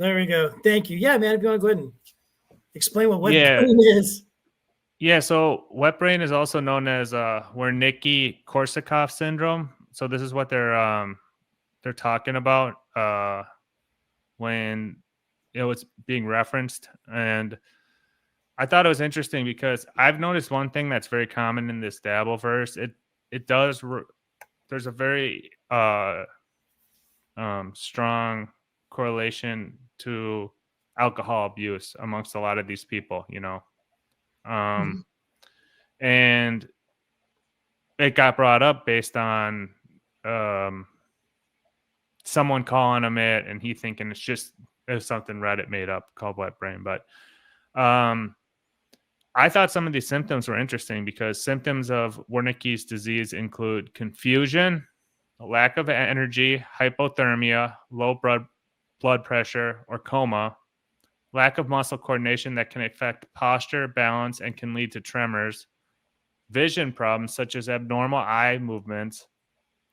There we go. Thank you. Yeah, man. If you want to go ahead and explain what wet Yeah. brain is. Yeah. So wet brain is also known as Wernicke-Korsakoff syndrome. So this is what they're talking about when it's being referenced. And I thought it was interesting because I've noticed one thing that's very common in this Dabbleverse. It does. There's a very strong correlation to alcohol abuse amongst a lot of these people, and it got brought up based on someone calling him it and he thinking it's something Reddit made up called wet brain. But I thought some of these symptoms were interesting because symptoms of Wernicke's disease include confusion, lack of energy, hypothermia, low blood pressure, or coma, lack of muscle coordination that can affect posture, balance, and can lead to tremors, vision problems such as abnormal eye movements,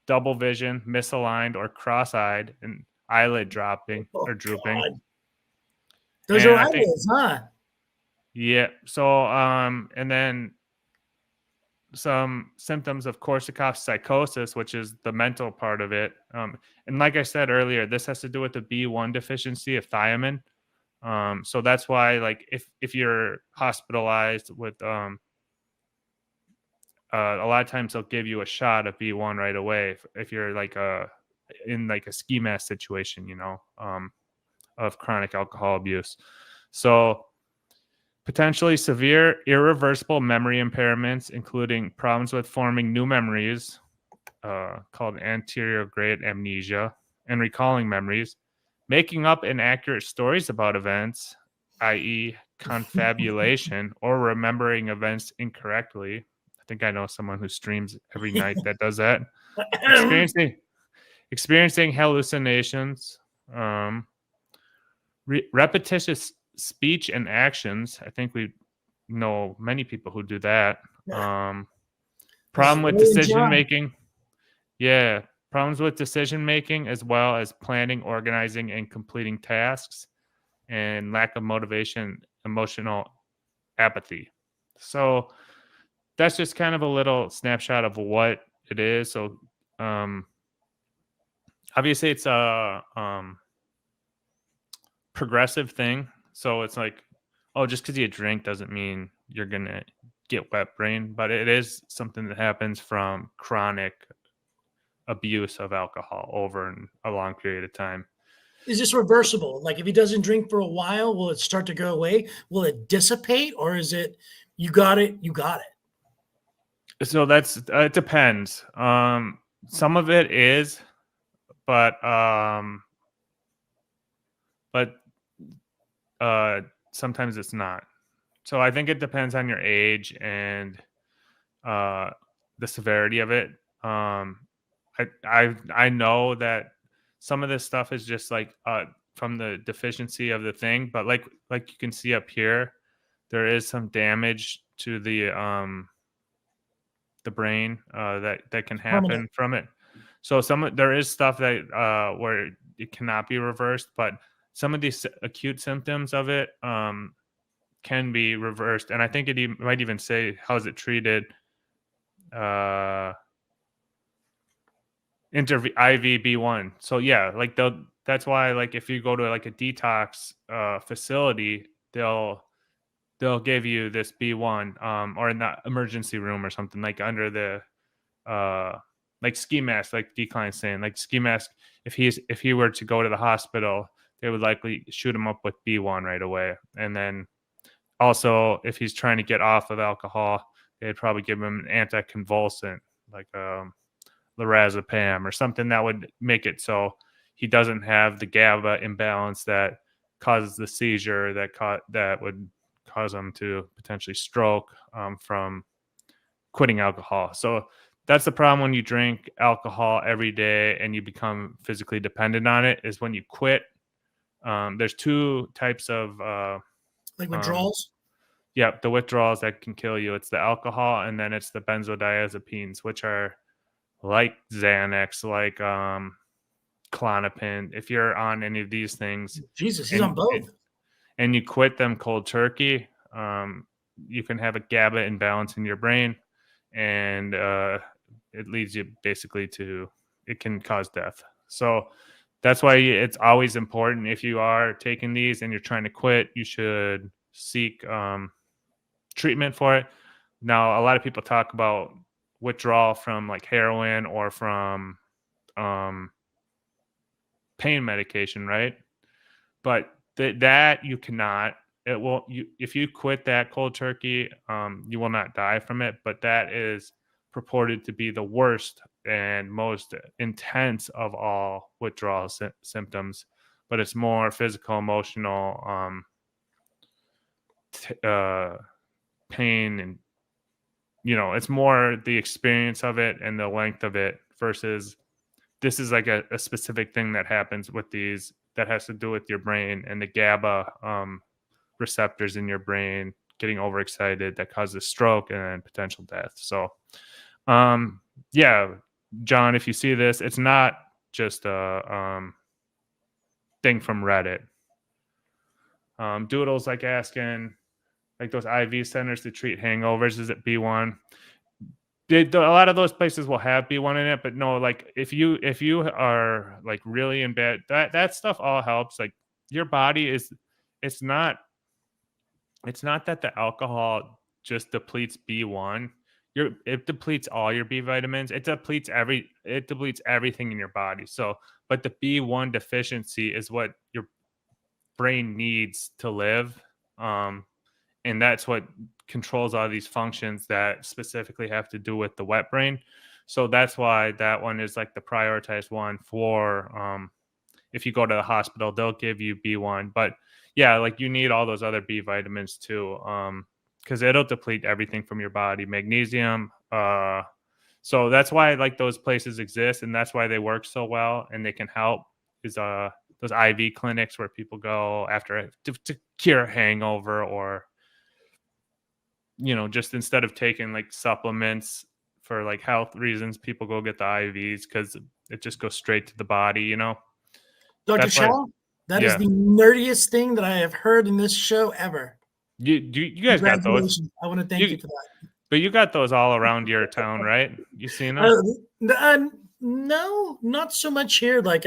double vision, misaligned or cross-eyed, and eyelid dropping or drooping. God. Those are eyelids, huh? Yeah. So, and then some symptoms of Korsakoff's psychosis, which is the mental part of it. And like I said earlier, this has to do with the B1 deficiency of thiamine. So that's why, like, if you're hospitalized with, a lot of times they'll give you a shot of B1 right away if you're like in like a ski mask situation, of chronic alcohol abuse. So potentially severe irreversible memory impairments, including problems with forming new memories, called anterior grade amnesia, and recalling memories, making up inaccurate stories about events, i.e., confabulation, or remembering events incorrectly. I think I know someone who streams every night that does that. Experiencing hallucinations, repetitious speech and actions. I think we know many people who do that. Problem with decision making. Yeah. Problems with decision making, as well as planning, organizing, and completing tasks, and lack of motivation, emotional apathy. So that's just kind of a little snapshot of what it is. So obviously it's a progressive thing. So it's like, just because you drink doesn't mean you're gonna get wet brain, but it is something that happens from chronic abuse of alcohol over a long period of time. Is this reversible? Like if he doesn't drink for a while, will it start to go away? Will it dissipate, or is it you got it? So it depends. Some of it is, but sometimes it's not. So I think it depends on your age and the severity of it. I know that some of this stuff is just like from the deficiency of the thing, but like you can see up here, there is some damage to the brain that can happen from it. So there is stuff that where it cannot be reversed, but some of these acute symptoms of it can be reversed, and I think it might even say how's it treated. IV B1. So yeah, like that's why, like, if you go to like a detox facility, they'll give you this B1 or in the emergency room or something, like under the like ski mask, like Decline's saying, like ski mask, if he were to go to the hospital, they would likely shoot him up with B1 right away. And then also, if he's trying to get off of alcohol, they'd probably give him an anticonvulsant, like lorazepam or something that would make it so he doesn't have the GABA imbalance that causes the seizure that would cause him to potentially stroke from quitting alcohol. So that's the problem when you drink alcohol every day and you become physically dependent on it, is when you quit. There's two types of like withdrawals. The withdrawals that can kill you. It's the alcohol, and then it's the benzodiazepines, which are like Xanax, like Klonopin, if you're on any of these things, Jesus, he's on both. and you quit them cold turkey, you can have a GABA imbalance in your brain, and it leads you basically to, it can cause death. So that's why it's always important, if you are taking these and you're trying to quit, you should seek treatment for it. Now, a lot of people talk about withdrawal from like heroin or from pain medication, right? But that you cannot. It will, if you quit that cold turkey, you will not die from it. But that is purported to be the worst and most intense of all withdrawal symptoms. But it's more physical, emotional, pain, and it's more the experience of it and the length of it, versus this is like a specific thing that happens with these that has to do with your brain and the GABA receptors in your brain getting overexcited that causes stroke and potential death. So, yeah, John, if you see this, it's not just a thing from Reddit. Doodles like asking, like those IV centers to treat hangovers, is it B1? A lot of those places will have B1 in it, but no, like if you are like really in bed, that stuff all helps. Like your body is, it's not that the alcohol just depletes B1. It depletes all your B vitamins. It depletes everything in your body. So, but the B1 deficiency is what your brain needs to live. And that's what controls all these functions that specifically have to do with the wet brain. So that's why that one is like the prioritized one for, if you go to the hospital, they'll give you B1. But yeah, like you need all those other B vitamins too, because it'll deplete everything from your body, magnesium. So that's why like those places exist, and that's why they work so well and they can help, is those IV clinics where people go after to cure a hangover, or just instead of taking like supplements for like health reasons, people go get the IVs because it just goes straight to the body. Dr. That's why, Chow, that is yeah. the nerdiest thing that I have heard in this show ever. You guys got those. Congratulations. I want to thank you for that. But you got those all around your town, right? You seen them? No, not so much here. Like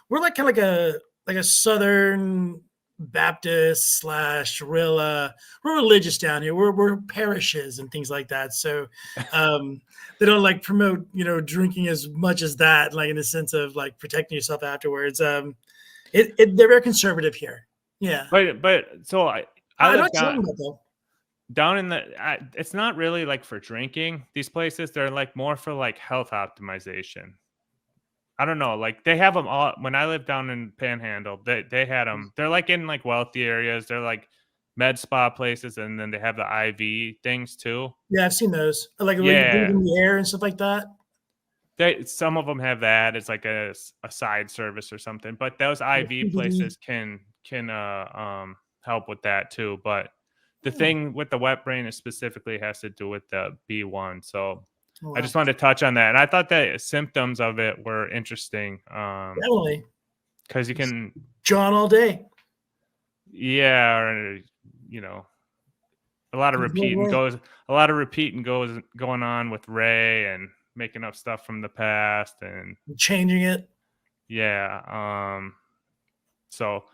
we're like kind of like a Southern Baptist / we're religious down here. We're parishes and things like that. So they don't like promote drinking as much as that, like in the sense of like protecting yourself afterwards. They're very conservative here. Yeah. But so I live down in the, it's not really like for drinking. These places, they're like more for like health optimization. I don't know. Like they have them all. When I lived down in Panhandle, they had them. They're like in like wealthy areas. They're like med spa places, and then they have the IV things too. Yeah, I've seen those. Like when you breathe in the air and stuff like that. Some of them have that. It's like a side service or something. But those IV places can help with that too. But the thing with the wet brain is specifically has to do with the B1. So I just wanted to touch on that. And I thought the symptoms of it were interesting. Definitely. Because you can John all day. Yeah, or, a lot of repeating going on with Ray, and making up stuff from the past and changing it. Yeah. So